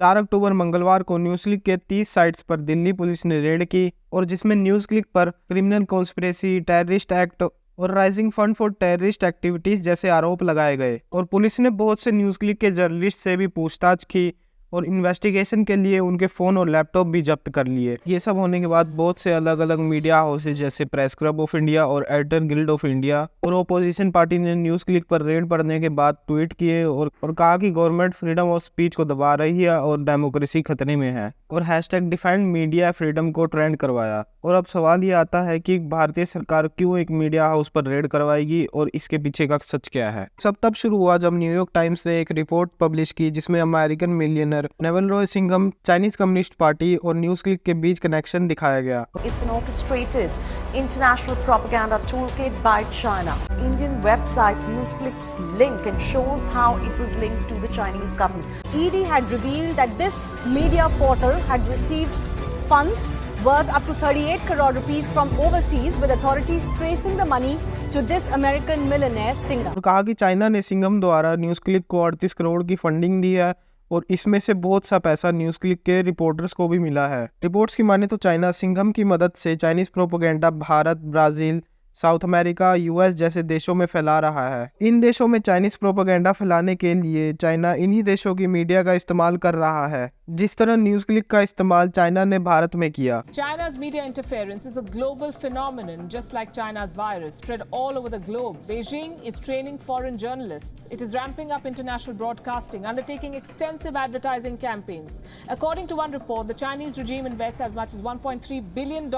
4 अक्टूबर मंगलवार को news click के 30 साइट्स पर दिल्ली पुलिस ने रेड की और जिसमें न्यूज क्लिक पर क्रिमिनल कॉन्स्पिरेसी, टेररिस्ट एक्ट और rising fund for terrorist activities जैसे आरोप लगाए गए। और पुलिस ने बहुत से न्यूज क्लिक के जर्नलिस्ट से भी पूछताछ की और इन्वेस्टिगेशन के लिए उनके फ़ोन और लैपटॉप भी जब्त कर लिए। ये सब होने के बाद बहुत से अलग अलग मीडिया हाउसेज जैसे प्रेस क्लब ऑफ इंडिया और एडिटर गिल्ड ऑफ इंडिया और ओपोजिशन पार्टी ने न्यूज़ क्लिक पर रेड पड़ने के बाद ट्वीट किए और कहा कि गवर्नमेंट फ्रीडम ऑफ स्पीच को दबा रही है और डेमोक्रेसी खतरे में है और #डिफेंड मीडिया फ्रीडम को ट्रेंड करवाया। और अब सवाल ये आता है कि भारतीय सरकार क्यों एक मीडिया हाउस पर रेड करवाएगी और इसके पीछे का सच क्या है। सब तब शुरू हुआ जब न्यूयॉर्क टाइम्स ने एक रिपोर्ट पब्लिश की जिसमें American millionaire naval Roy Singham, Chinese communist party और न्यूज क्लिक के बीच कनेक्शन दिखाया गया। It's an orchestrated international propaganda toolkit by China. Indian website NewsClick's link and shows how it was linked to the Chinese government. ED had revealed that this media portal had received funds worth up to 38 crore rupees from overseas, with authorities tracing the money to this American millionaire Singham. और कहा कि China ने सिंघम द्वारा news click को 38 करोड़ की funding दी है और इसमें से बहुत सा पैसा न्यूज क्लिक के रिपोर्टर्स को भी मिला है। रिपोर्ट्स की माने तो चाइना सिंघम की मदद से Chinese propaganda Bharat, Brazil, south America, US जैसे देशों में फैला रहा है। इन देशों में चाइनीज प्रोपेगेंडा फैलाने के लिए चाइना इन्हीं देशों की मीडिया का इस्तेमाल कर रहा है, जिस तरह न्यूज क्लिक का इस्तेमाल चाइना ने भारत में किया। China's media interference is a global phenomenon, just like China's virus spread all over the globe. Beijing is training foreign journalists. It is ramping up international broadcasting, undertaking extensive advertising campaigns. According to one report, the Chinese regime invests as much as $1.3 billion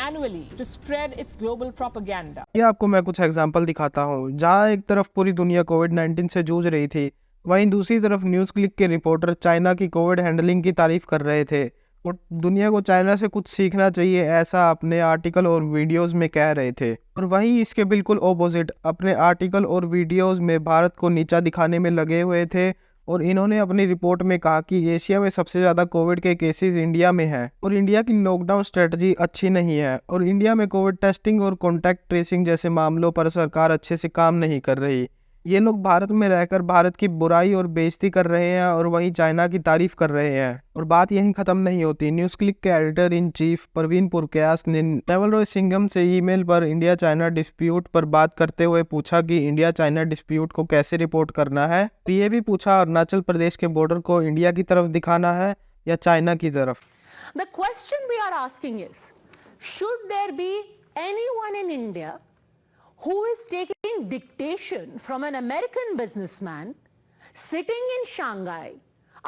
annually to spread its global propaganda. ये आपको मैं कुछ example दिखाता हूँ। जहाँ एक तरफ पूरी दुनिया कोविड-19 से जूझ रही थी, वहीं दूसरी तरफ न्यूज़ क्लिक के रिपोर्टर चाइना की कोविड हैंडलिंग की तारीफ कर रहे थे और दुनिया को चाइना से कुछ सीखना चाहिए, ऐसा अपने आर्टिकल और वीडियोस में कह रहे थे। और वहीं इसके बिल्कुल ऑपोजिट अपने आर्टिकल और वीडियोस में भारत को नीचा दिखाने में लगे हुए थे और इन्होंने अपनी रिपोर्ट में कहा कि एशिया में सबसे ज़्यादा कोविड के केसेस इंडिया में हैं और इंडिया की लॉकडाउन स्ट्रेटजी अच्छी नहीं है और इंडिया में कोविड टेस्टिंग और कॉन्टैक्ट ट्रेसिंग जैसे मामलों पर सरकार अच्छे से काम नहीं कर रही। ये लोग भारत में रहकर भारत की बुराई और बेइज्जती कर रहे हैं और वहीं चाइना की तारीफ कर रहे हैं। और बात यहीं खत्म नहीं होती। न्यूज़ क्लिक के editor in chief Parveen Purkayastha ने नेवल रॉय सिंघम से ईमेल पर इंडिया चाइना डिस्प्यूट पर बात करते हुए पूछा कि इंडिया चाइना डिस्प्यूट को कैसे रिपोर्ट करना है। तो ये भी पूछा अरुणाचल प्रदेश के बॉर्डर को इंडिया की तरफ दिखाना है या चाइना की तरफ। The question we are asking is, should there be anyone in India who is taking dictation from an American businessman sitting in Shanghai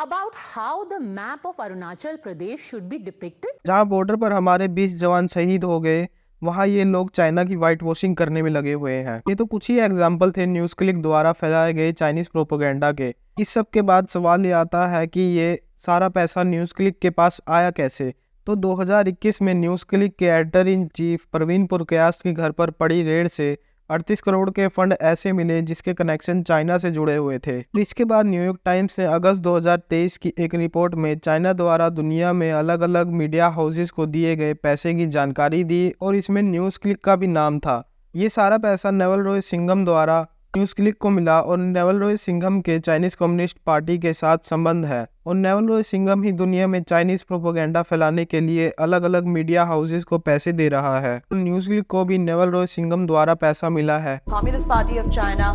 about how the map of Arunachal Pradesh should be depicted? जहां border पर हमारे 20 जवान शहीद हो गए, वहां ये लोग चाइना की वाइट वॉशिंग करने में लगे हुए हैं। ये तो कुछ ही एग्जाम्पल थे न्यूज़ क्लिक द्वारा फैलाए गए चाइनीज प्रोपेगेंडा के। इस सब के बाद सवाल ये आता है कि ये सारा पैसा न्यूज़ क्लिक के पास आया कैसे। तो 2021 में न्यूज़ क्लिक के editor in chief Parveen Purkayastha के घर पर पड़ी रेड से 38 करोड़ के फंड ऐसे मिले जिसके कनेक्शन चाइना से जुड़े हुए थे। इसके बाद न्यूयॉर्क टाइम्स ने अगस्त 2023 की एक रिपोर्ट में चाइना द्वारा दुनिया में अलग अलग मीडिया हाउसेस को दिए गए पैसे की जानकारी दी और इसमें न्यूज़ क्लिक का भी नाम था। ये सारा पैसा नेवल रॉय सिंघम द्वारा न्यूज़ क्लिक को मिला और नेवल रॉय सिंघम के चाइनीज कम्युनिस्ट पार्टी के साथ संबंध है और नेवल रॉय सिंघम ही दुनिया में चाइनीज प्रोपेगेंडा फैलाने के लिए अलग अलग मीडिया हाउसेस को पैसे दे रहा है। न्यूज़ क्लिक को भी नेवल रॉय सिंघम द्वारा पैसा मिला है। Communist Party of China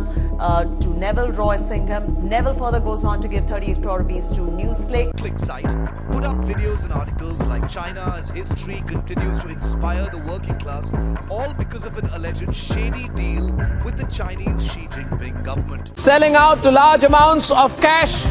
to Neville Roy Singham. Neville further goes on to give 38 crore rupees to NewsClick. Click site put up videos and articles like China's history continues to inspire the working class, all because of an alleged shady deal with the Chinese Xi Jinping government. Selling out to large amounts of cash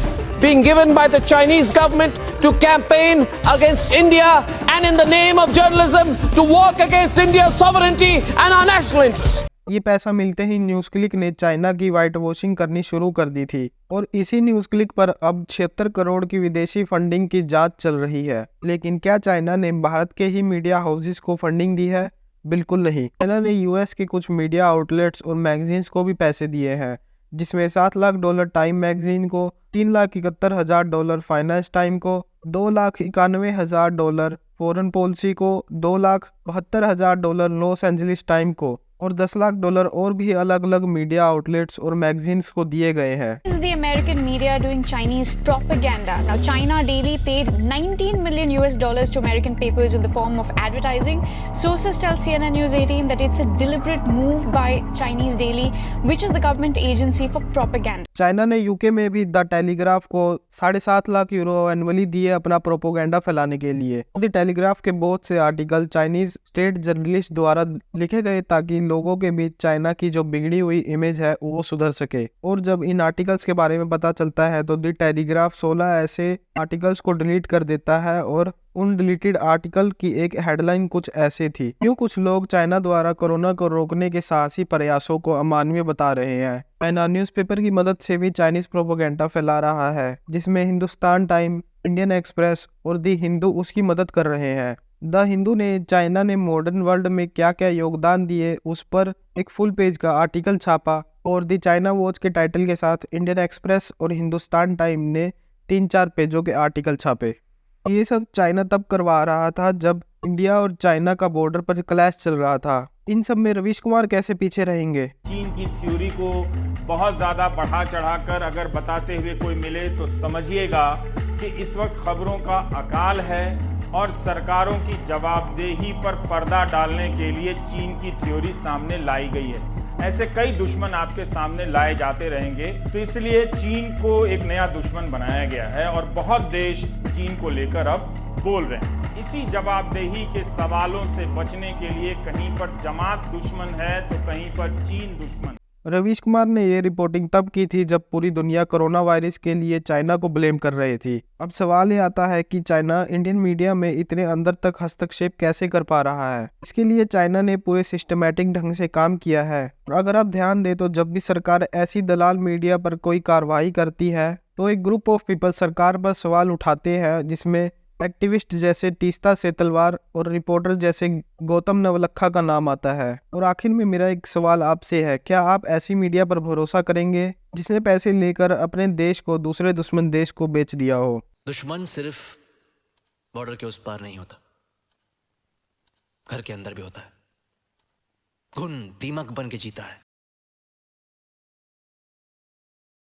being given by the Chinese government to campaign against India and in the name of journalism to work against India's sovereignty and our national interests. ये पैसा मिलते ही news click ने China की white washing करनी शुरू कर दी थी और इसी न्यूज़ क्लिक पर अब 76 करोड़ की विदेशी फंडिंग की जांच चल रही है। लेकिन क्या चाइना ने भारत के ही मीडिया हाउसेस को फंडिंग दी है? बिल्कुल नहीं। चाइना ने यूएस के कुछ मीडिया आउटलेट्स और मैगजीन्स को भी पैसे दिए हैं, जिसमें $7 लाख टाइम मैगजीन को, $3,71,000 फाइनेंस टाइम को, $2,91,000 फॉरेन पॉलिसी को, $2,72,000 लॉस एंजलिस टाइम को और $10 लाख और भी अलग अलग मीडिया आउटलेट्स और मैगजीन्स को दिए गए हैं। American media doing Chinese propaganda. Now, China Daily paid $19 million to American papers in the form of advertising. Sources tell CNN News 18 that it's a deliberate move by Chinese Daily, which is the government agency for propaganda. China ने UK में भी the telegraph को 7.5 lakh euro annually दिए अपना propaganda फैलाने के लिए। The telegraph के बहुत से आर्टिकल चाइनीज स्टेट जर्नलिस्ट द्वारा लिखे गए ताकि लोगों के बीच चाइना की जो बिगड़ी हुई इमेज है वो सुधर सके। और जब इन आर्टिकल्स के बारे में पता चलता है तो द टेलीग्राफ 16 ऐसे आर्टिकल्स को डिलीट कर देता है और उन डिलीटेड आर्टिकल की एक हेडलाइन कुछ ऐसे थी, क्यों कुछ लोग चाइना द्वारा कोरोना को रोकने के साहसी प्रयासों को अमानवीय बता रहे हैं। चाइना न्यूज़पेपर की मदद से भी चाइनीज प्रोपेगेंडा फैला रहा है, जिसमें हिंदुस्तान टाइम, इंडियन एक्सप्रेस और दी हिंदू उसकी मदद कर रहे हैं। द हिंदू ने चाइना ने मॉडर्न वर्ल्ड में क्या क्या योगदान दिए उस पर एक फुल पेज का आर्टिकल छापा और दी चाइना वॉच के टाइटल के साथ इंडियन एक्सप्रेस और हिंदुस्तान टाइम ने 3-4 पेजों के आर्टिकल छापे। ये सब चाइना तब करवा रहा था जब इंडिया और चाइना का बॉर्डर पर क्लैश चल रहा था। इन सब में रवीश कुमार कैसे पीछे रहेंगे। चीन की थ्योरी को बहुत ज्यादा बढ़ा चढ़ाकर अगर बताते हुए कोई मिले तो समझिएगा कि इस वक्त खबरों का अकाल है और सरकारों की जवाबदेही पर पर्दा डालने के लिए चीन की थ्योरी सामने लाई गई है। ऐसे कई दुश्मन आपके सामने लाए जाते रहेंगे, तो इसलिए चीन को एक नया दुश्मन बनाया गया है और बहुत देश चीन को लेकर अब बोल रहे हैं। इसी जवाबदेही के सवालों से बचने के लिए कहीं पर जमात दुश्मन है तो कहीं पर चीन दुश्मन। रवीश कुमार ने ये रिपोर्टिंग तब की थी जब पूरी दुनिया कोरोना वायरस के लिए चाइना को ब्लेम कर रही थी। अब सवाल ये आता है कि चाइना इंडियन मीडिया में इतने अंदर तक हस्तक्षेप कैसे कर पा रहा है। इसके लिए चाइना ने पूरे सिस्टमैटिक ढंग से काम किया है। और अगर आप ध्यान दें तो जब भी सरकार ऐसी दलाल मीडिया पर कोई कार्रवाई करती है तो एक ग्रुप ऑफ पीपल सरकार पर सवाल उठाते हैं, जिसमें एक्टिविस्ट जैसे तीस्ता सेतलवार और रिपोर्टर जैसे गौतम नवलखा का नाम आता है। और आखिर में मेरा एक सवाल आपसे है, क्या आप ऐसी मीडिया पर भरोसा करेंगे जिसने पैसे लेकर अपने देश को दूसरे दुश्मन देश को बेच दिया हो। दुश्मन सिर्फ बॉर्डर के उस पार नहीं होता, घर के अंदर भी होता है। घुन दीमक बन के जीता है।